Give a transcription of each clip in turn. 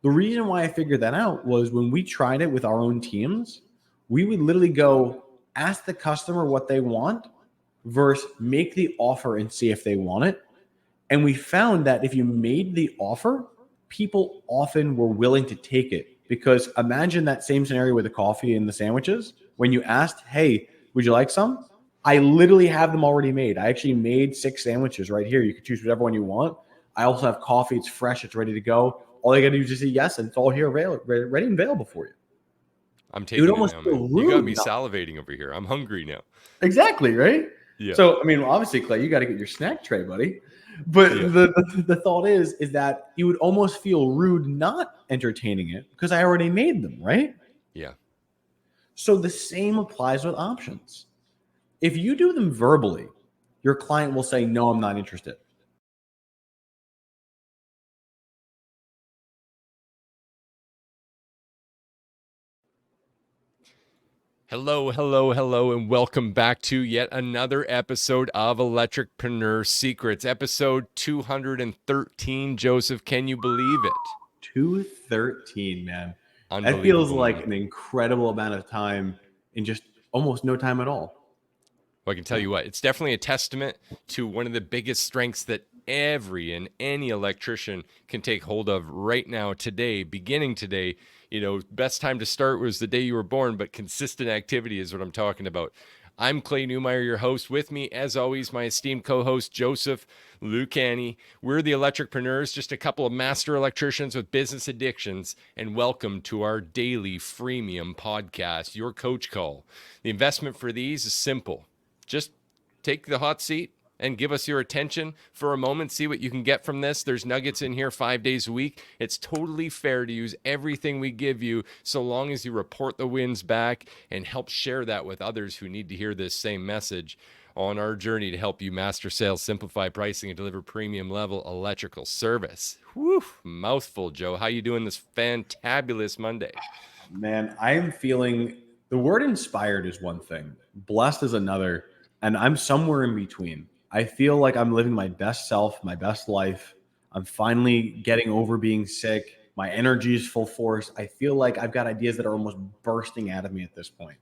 The reason why I figured that out was when we tried it with our own teams, we would literally go ask the customer what they want versus make the offer and see if they want it. And we found that if you made the offer, people often were willing to take it. Because imagine that same scenario with the coffee and the sandwiches. When you asked, hey, would you like some? I literally have them already made. I actually made 6 sandwiches right here. You can choose whatever one you want. I also have coffee. It's fresh. It's ready to go. All you got to do is just say yes, and it's all here ready and available for you. I'm taking it now, man. You got me salivating over here. I'm hungry now. Exactly, right? Yeah. So, I mean, obviously, Clay, you got to get your snack tray, buddy. But the thought is that you would almost feel rude not entertaining it because I already made them, right? Yeah. So the same applies with options. If you do them verbally, your client will say, no, I'm not interested. Hello, and welcome back to yet another episode of Electricpreneur Secrets, episode 213. Joseph, can you believe it? 213, man. That Unbelievable, feels like man. an incredible amount of time in just almost no time at all. Well, I can tell you what, it's definitely a testament to one of the biggest strengths that every and any electrician can take hold of right now, today, beginning today. You know, best time to start was the day you were born, but consistent activity is what I'm talking about. I'm Clay Newmeyer, your host. With me, as always, my esteemed co-host, Joseph Lucani. We're the Electricpreneurs, just a couple of master electricians with business addictions, and welcome to our daily freemium podcast, Your Coach Call. The investment for these is simple. Just take the hot seat and give us your attention for a moment. See what you can get from this. There's nuggets in here 5 days a week. It's totally fair to use everything we give you so long as you report the wins back and help share that with others who need to hear this same message on our journey to help you master sales, simplify pricing, and deliver premium level electrical service. Whew, mouthful, Joe. How you doing this fantabulous Monday? Man, I am feeling the word inspired is one thing, blessed is another, and I'm somewhere in between. I feel like I'm living my best self, my best life. I'm finally getting over being sick. My energy is full force. I feel like I've got ideas that are almost bursting out of me at this point.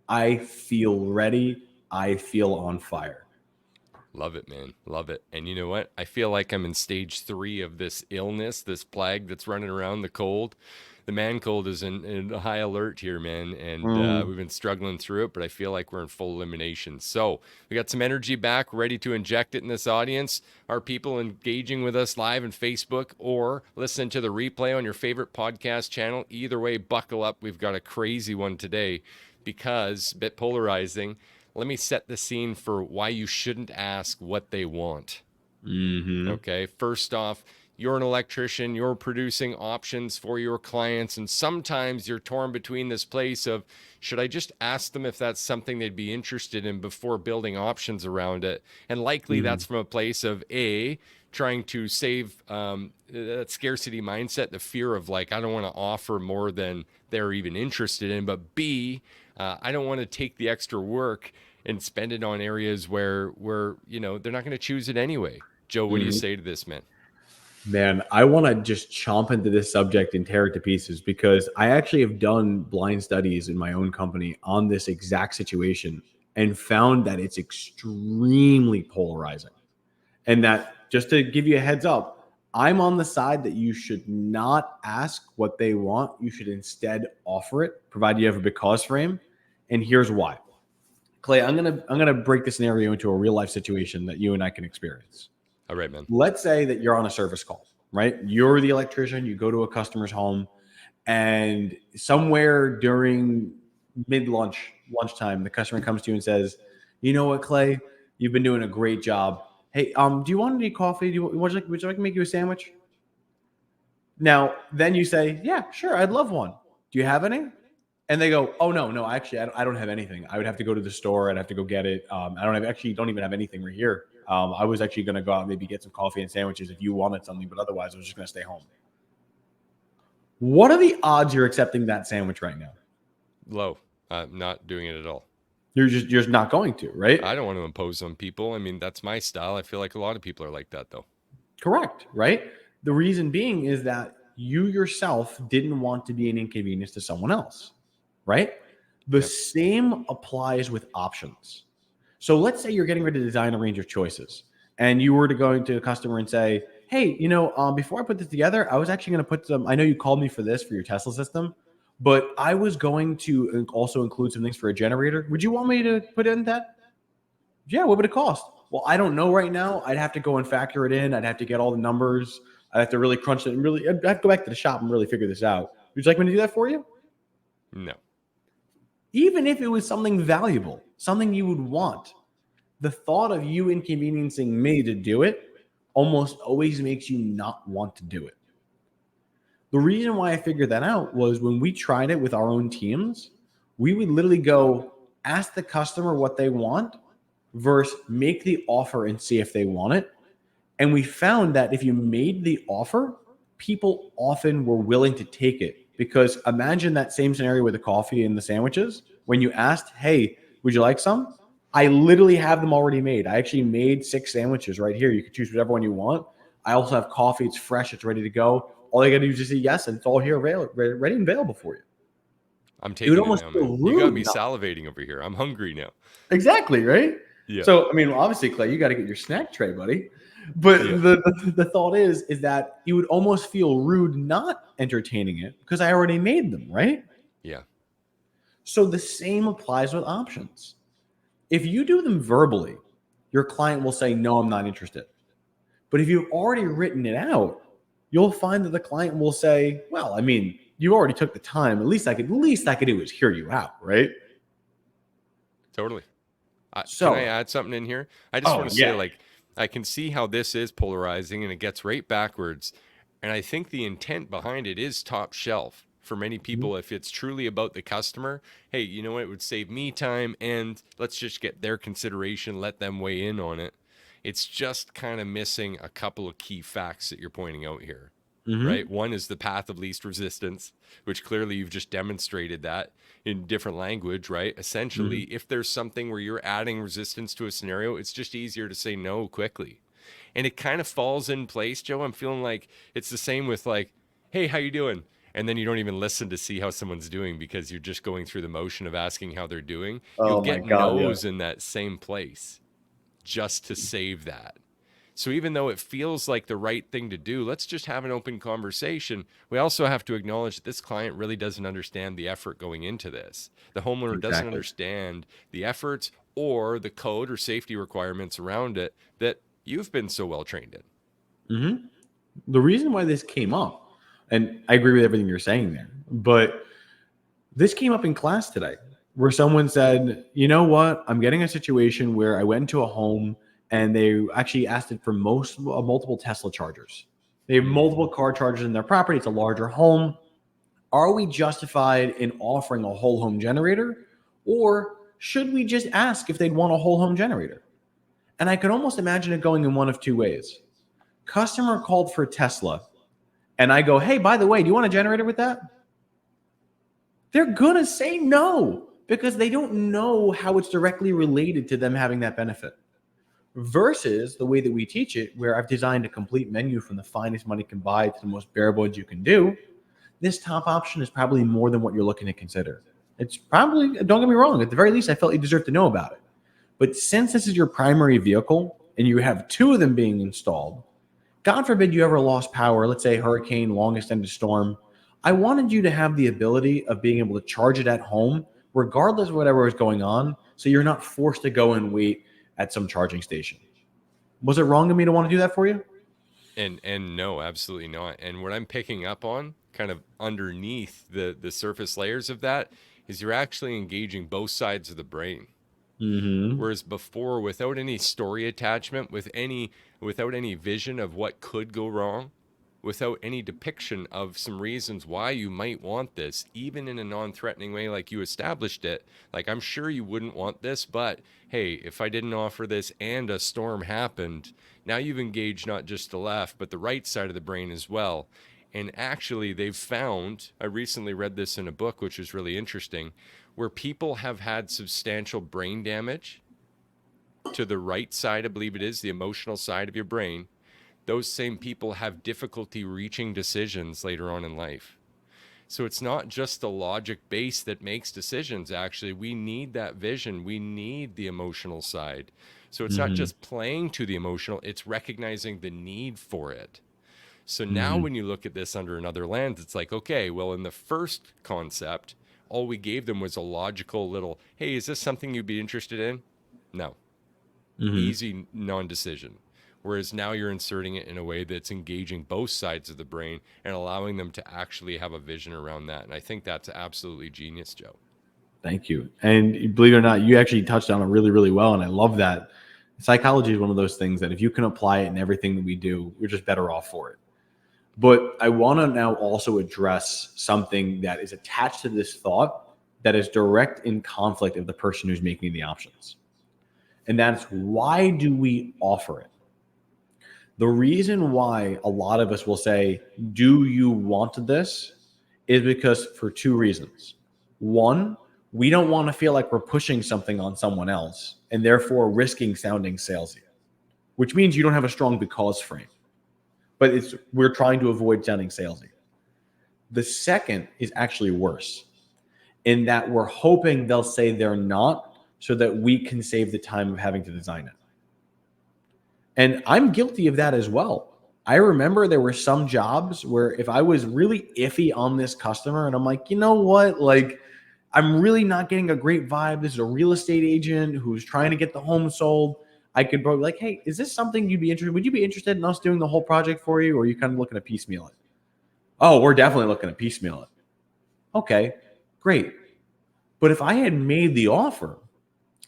I feel ready. I feel on fire. Love it, man. Love it. And you know what? I feel like I'm in stage 3 of this illness, this plague that's running around, the cold. The man cold is in high alert here, man. And we've been struggling through it, but I feel like we're in full elimination. So we got some energy back, ready to inject it in this audience. Our people engaging with us live on Facebook or listen to the replay on your favorite podcast channel. Either way, buckle up. We've got a crazy one today because, a bit polarizing. Let me set the scene for why you shouldn't ask what they want. Okay, first off, you're an electrician, you're producing options for your clients, and sometimes you're torn between this place of, should I just ask them if that's something they'd be interested in before building options around it? And likely that's from a place of A, trying to save that scarcity mindset, the fear of like, I don't want to offer more than they're even interested in, but B, I don't want to take the extra work and spend it on areas where you know, they're not going to choose it anyway. Joe, what do you say to this, man? Man, I want to just chomp into this subject and tear it to pieces because I actually have done blind studies in my own company on this exact situation and found that it's extremely polarizing. And that, just to give you a heads up, I'm on the side that you should not ask what they want. You should instead offer it, provided you have a because frame. And here's why. Clay, I'm gonna break the scenario into a real life situation that you and I can experience. All right, man. Let's say that you're on a service call, right? You're the electrician, you go to a customer's home, and somewhere during lunchtime, the customer comes to you and says, you know what, Clay, you've been doing a great job. Hey, do you want any coffee? Would you like me to make you a sandwich? Now, then you say, yeah, sure, I'd love one. Do you have any? And they go, oh, no, actually, I don't have anything. I would have to go to the store. I'd have to go get it. I don't even have anything right here. I was actually going to go out and maybe get some coffee and sandwiches if you wanted something, but otherwise I was just going to stay home. What are the odds you're accepting that sandwich right now? Low. Not doing it at all. You're just not going to, right? I don't want to impose on people. I mean, that's my style. I feel like a lot of people are like that, though. Correct, right? The reason being is that you yourself didn't want to be an inconvenience to someone else, right? The Yep. same applies with options. So let's say you're getting ready to design a range of choices, and you were to go into a customer and say, "Hey, before I put this together, I was actually going to put some. I know you called me for this for your Tesla system, but I was going to also include some things for a generator. Would you want me to put in that? Yeah, what would it cost? Well, I don't know right now. I'd have to go and factor it in. I'd have to get all the numbers. I'd have to really crunch it and really. I'd have to go back to the shop and really figure this out. Would you like me to do that for you? No. Even if it was something valuable, something you would want, the thought of you inconveniencing me to do it almost always makes you not want to do it. The reason why I figured that out was when we tried it with our own teams, we would literally go ask the customer what they want versus make the offer and see if they want it. And we found that if you made the offer, people often were willing to take it. Because imagine that same scenario with the coffee and the sandwiches. When you asked, hey, would you like some? I literally have them already made. I actually made 6 sandwiches right here. You can choose whatever one you want. I also have coffee. It's fresh. It's ready to go. All you got to do is just say yes, and it's all here ready and available for you. I'm It would taking it almost now, man. feel You got me rude. salivating over here. I'm hungry now. Exactly, right? Yeah. So, I mean, obviously, Clay, you got to get your snack tray, buddy. But Yeah. the thought is that you would almost feel rude not entertaining it because I already made them, right? Yeah. So the same applies with options. If you do them verbally, your client will say, no, I'm not interested. But if you've already written it out, you'll find that the client will say, well, I mean, you already took the time. Least I could do is hear you out, right? Totally. Can I So, add something in here? I just oh want to say, yeah. like, I can see how this is polarizing and it gets right backwards. And I think the intent behind it is top shelf for many people. If it's truly about the customer, hey, you know what? It would save me time and let's just get their consideration, let them weigh in on it. It's just kind of missing a couple of key facts that you're pointing out here. Mm-hmm. Right? One is the path of least resistance, which clearly you've just demonstrated that in different language, right? Essentially, Mm-hmm. if there's something where you're adding resistance to a scenario, it's just easier to say no quickly. And it kind of falls in place, Joe. I'm feeling like it's the same with like, hey, how you doing? And then you don't even listen to see how someone's doing because you're just going through the motion of asking how they're doing. You'll Oh my get God, yeah. no's in that same place just to save that. So even though it feels like the right thing to do, let's just have an open conversation. We also have to acknowledge that this client really doesn't understand the effort going into this. The homeowner doesn't Exactly. understand the efforts or the code or safety requirements around it that you've been so well trained in. Mm-hmm. The reason why this came up, and I agree with everything you're saying there, but this came up in class today where someone said, you know what? I'm getting a situation where I went into a home and they actually asked it for multiple Tesla chargers. They have multiple car chargers in their property. It's a larger home. Are we justified in offering a whole home generator? Or should we just ask if they'd want a whole home generator? And I could almost imagine it going in one of two ways. Customer called for Tesla, and I go, hey, by the way, do you want a generator with that? They're going to say no because they don't know how it's directly related to them having that benefit. Versus the way that we teach it, where I've designed a complete menu from the finest money can buy to the most bare bones you can do. This top option is probably more than what you're looking to consider. It's probably, don't get me wrong, at the very least, I felt you deserve to know about it. But since this is your primary vehicle and you have 2 of them being installed, God forbid you ever lost power, let's say hurricane, long extended storm. I wanted you to have the ability of being able to charge it at home, regardless of whatever is going on, so you're not forced to go and wait at some charging station. Was it wrong of me to want to do that for you? And no, absolutely not. And what I'm picking up on, kind of underneath the surface layers of that, is you're actually engaging both sides of the brain. Mm-hmm. Whereas before, without any story attachment, without any vision of what could go wrong, without any depiction of some reasons why you might want this, even in a non-threatening way like you established it, like I'm sure you wouldn't want this, but hey, if I didn't offer this and a storm happened, now you've engaged not just the left, but the right side of the brain as well. And actually, they've found, I recently read this in a book, which is really interesting, where people have had substantial brain damage to the right side, I believe it is, the emotional side of your brain. those same people have difficulty reaching decisions later on in life. So it's not just the logic base that makes decisions. Actually, we need that vision. We need the emotional side. So it's not Mm-hmm. just playing to the emotional, it's recognizing the need for it. So now Mm-hmm. when you look at this under another lens, it's like, okay, well, in the first concept, all we gave them was a logical little, hey, is this something you'd be interested in? No. Mm-hmm. Easy non-decision. Whereas now you're inserting it in a way that's engaging both sides of the brain and allowing them to actually have a vision around that. And I think that's absolutely genius, Joe. Thank you. And believe it or not, you actually touched on it really, really well. And I love that. Psychology is one of those things that if you can apply it in everything that we do, we're just better off for it. But I want to now also address something that is attached to this thought that is direct in conflict of the person who's making the options. And that's, why do we offer it? The reason why a lot of us will say, do you want this? Is because for two reasons. One, we don't want to feel like we're pushing something on someone else and therefore risking sounding salesy, which means you don't have a strong because frame. But we're trying to avoid sounding salesy. The second is actually worse, in that we're hoping they'll say they're not so that we can save the time of having to design it. And I'm guilty of that as well. I remember there were some jobs where if I was really iffy on this customer and I'm like, you know what, like, I'm really not getting a great vibe. This is a real estate agent who's trying to get the home sold. I could probably be like, hey, is this something you'd be interested? Would you be interested in us doing the whole project for you? Or are you kind of looking to piecemeal it? Oh, we're definitely looking to piecemeal it. Okay, great. But if I had made the offer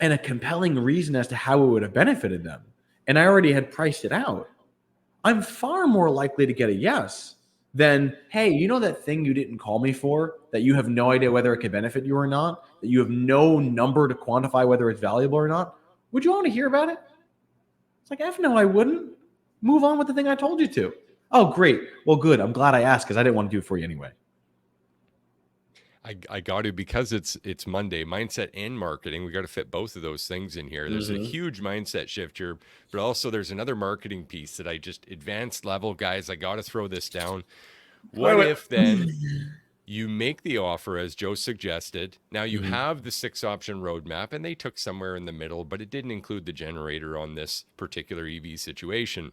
and a compelling reason as to how it would have benefited them, and I already had priced it out, I'm far more likely to get a yes than, hey, you know that thing you didn't call me for, that you have no idea whether it could benefit you or not, that you have no number to quantify whether it's valuable or not? Would you want to hear about it? It's like, F no, I wouldn't. Move on with the thing I told you to. Oh, great. Well, good. I'm glad I asked because I didn't want to do it for you anyway. I got to, because it's Monday, mindset and marketing. We got to fit both of those things in here. There's a huge mindset shift here, but also there's another marketing piece that I just, advanced level, guys, I got to throw this down. What if then you make the offer as Joe suggested? Now you have the 6-option roadmap and they took somewhere in the middle, but it didn't include the generator on this particular EV situation.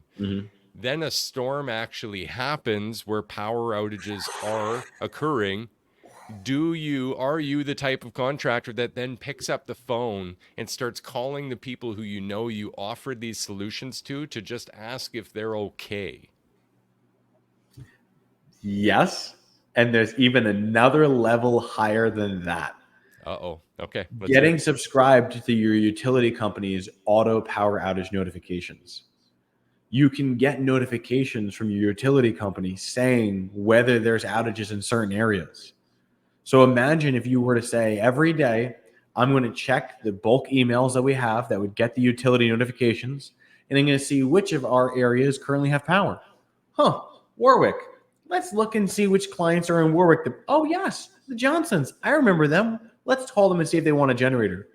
Then a storm actually happens where power outages are occurring. Are you the type of contractor that then picks up the phone and starts calling the people who you know you offered these solutions to just ask if they're okay? Yes. And there's even another level higher than that. Uh-oh. Okay. Let's hear Getting it. subscribed to your utility company's auto power outage notifications. You can get notifications from your utility company saying whether there's outages in certain areas. So imagine if you were to say, every day, I'm going to check the bulk emails that we have that would get the utility notifications, and I'm going to see which of our areas currently have power. Warwick. Let's look and see which clients are in Warwick. Oh, yes, the Johnsons. I remember them. Let's call them and see if they want a generator.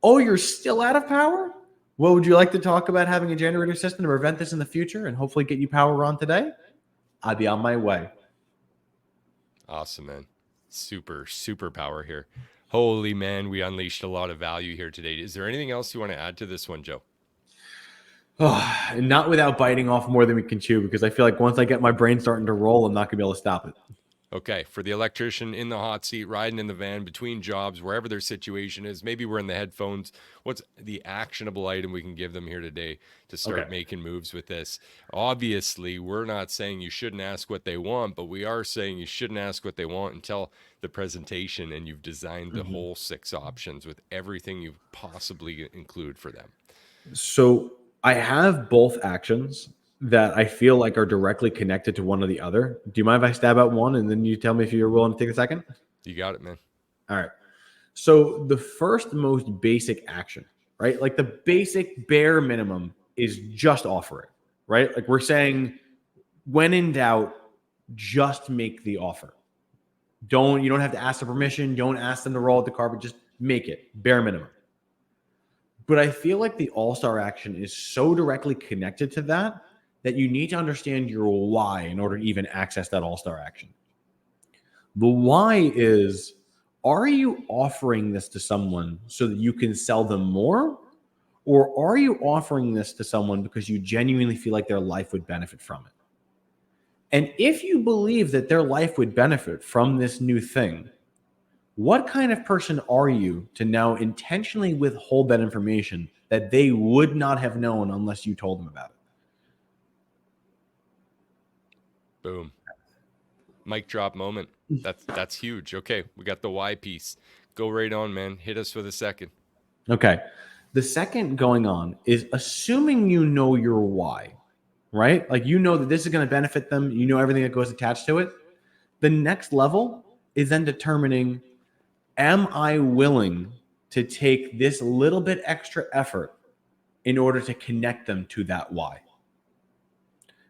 Oh, you're still out of power? Well, would you like to talk about having a generator system to prevent this in the future and hopefully get you power on today? I'd be on my way. Awesome, man. Super, super power here. Holy man, we unleashed a lot of value here today. Is there anything else you want to add to this one, Joe? Not without biting off more than we can chew, because I feel like once I get my brain starting to roll, I'm not going to be able to stop it. Okay, for the electrician in the hot seat, riding in the van between jobs, wherever their situation is, maybe we're in the headphones. What's the actionable item we can give them here today to start making moves with this? Obviously, we're not saying you shouldn't ask what they want, but we are saying you shouldn't ask what they want until the presentation and you've designed the whole 6 options with everything you possibly include for them. So I have both actions that I feel like are directly connected to one or the other. Do you mind if I stab out one and then you tell me if you're willing to take a second? You got it, man. All right. So the first most basic action, right? Like the basic bare minimum is just offer it, right? Like we're saying, when in doubt, just make the offer. You don't have to ask the permission. Don't ask them to roll out the carpet. Just make it bare minimum. But I feel like the all-star action is so directly connected to that that you need to understand your why in order to even access that all-star action. The why is, are you offering this to someone so that you can sell them more? Or are you offering this to someone because you genuinely feel like their life would benefit from it? And if you believe that their life would benefit from this new thing, what kind of person are you to now intentionally withhold that information that they would not have known unless you told them about it? Boom. Mic drop moment. That's huge. Okay, we got the why piece. Go right on, man. Hit us with a second. Okay. The second going on is assuming you know your why, right? Like you know that this is going to benefit them. You know everything that goes attached to it. The next level is then determining, am I willing to take this little bit extra effort in order to connect them to that why?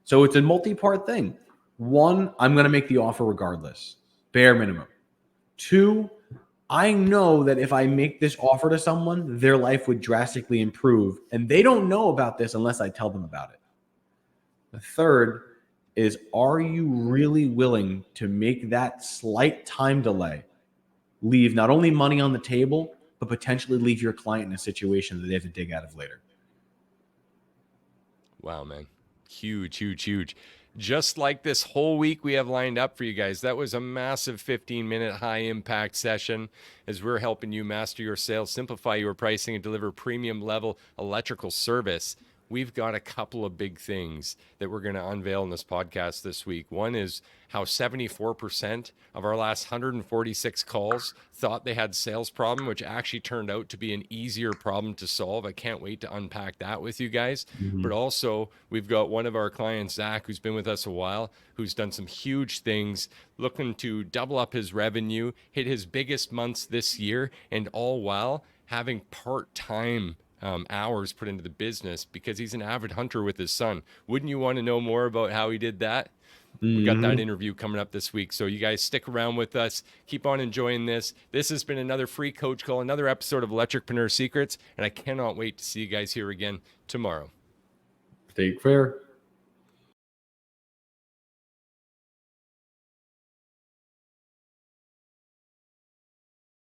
So it's a multi-part thing. One, I'm going to make the offer regardless, bare minimum. Two, I know that if I make this offer to someone, their life would drastically improve, and they don't know about this unless I tell them about it. The third is, are you really willing to make that slight time delay leave not only money on the table, but potentially leave your client in a situation that they have to dig out of later? Wow, man. Huge, huge, huge. Just like this whole week we have lined up for you guys. That was a massive 15-minute high impact session as we're helping you master your sales, simplify your pricing, and deliver premium level electrical service. We've got a couple of big things that we're going to unveil in this podcast this week. One is how 74% of our last 146 calls thought they had a sales problem, which actually turned out to be an easier problem to solve. I can't wait to unpack that with you guys. But also, we've got one of our clients, Zach, who's been with us a while, who's done some huge things, looking to double up his revenue, hit his biggest months this year, and all while having part-time hours put into the business because he's an avid hunter with his son. Wouldn't you want to know more about how he did that? We got that interview coming up this week. So you guys stick around with us. Keep on enjoying this. This has been another free coach call, another episode of Electricpreneur Secrets. And I cannot wait to see you guys here again tomorrow. Take care.